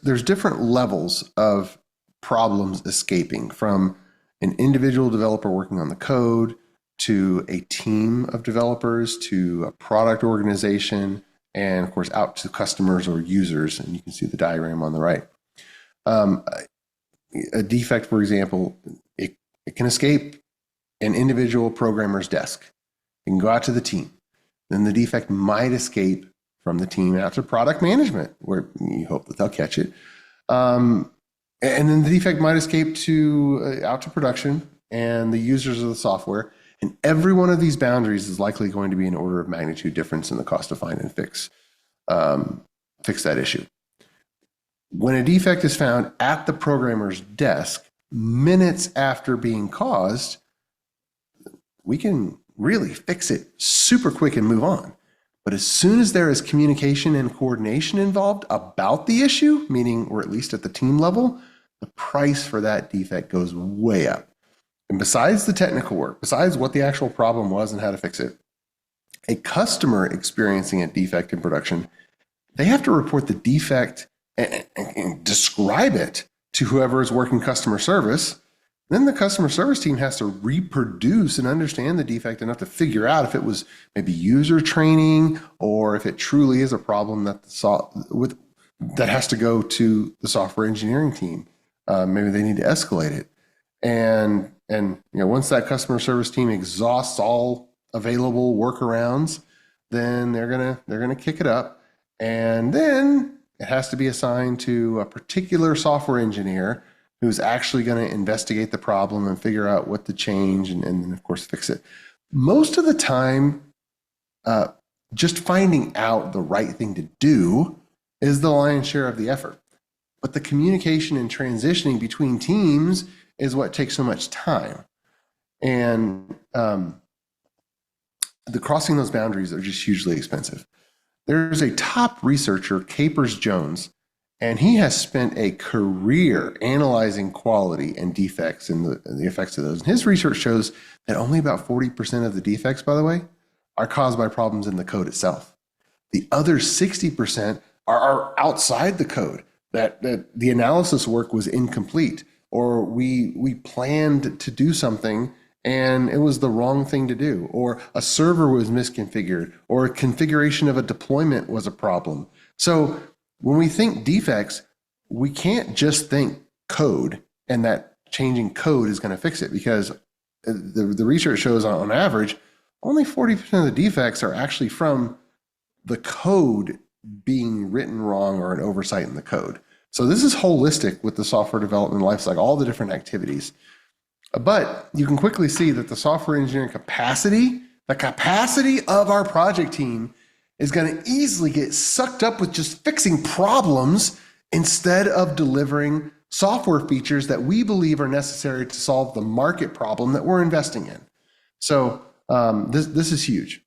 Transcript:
there's different levels of problems escaping from an individual developer working on the code to a team of developers to a product organization and of course out to customers or users. And you can see the diagram on the right. A defect, for example, it can escape an individual programmer's desk. It can go out to the team. Then the defect might escape from the team out to product management, where you hope that they'll catch it. And then the defect might escape to out to production and the users of the software. And every one of these boundaries is likely going to be an order of magnitude difference in the cost to find and fix that issue. When a defect is found at the programmer's desk, minutes after being caused, we can really fix it super quick and move on. But as soon as there is communication and coordination involved about the issue, meaning or at least at the team level, the price for that defect goes way up. And besides the technical work, besides what the actual problem was and how to fix it, a customer experiencing a defect in production, they have to report the defect and describe it to whoever is working customer service. Then the customer service team has to reproduce and understand the defect enough to figure out if it was maybe user training or if it truly is a problem that that has to go to the software engineering team. Maybe they need to escalate it. And once that customer service team exhausts all available workarounds, then they're gonna kick it up, and then it has to be assigned to a particular software engineer who's actually going to investigate the problem and figure out what to change and then of course fix it. Most of the time, just finding out the right thing to do is the lion's share of the effort. But the communication and transitioning between teams is what takes so much time. And the crossing those boundaries are just hugely expensive. There's a top researcher, Capers Jones, and he has spent a career analyzing quality and defects and the effects of those. And his research shows that only about 40% of the defects, by the way, are caused by problems in the code itself. The other 60% are outside the code, that the analysis work was incomplete, or we planned to do something and it was the wrong thing to do, or a server was misconfigured, or a configuration of a deployment was a problem. So when we think defects, we can't just think code and that changing code is going to fix it, because the research shows on average, only 40% of the defects are actually from the code being written wrong or an oversight in the code. So this is holistic with the software development lifecycle, all the different activities. But you can quickly see that the software engineering capacity, the capacity of our project team is going to easily get sucked up with just fixing problems instead of delivering software features that we believe are necessary to solve the market problem that we're investing in. So this is huge.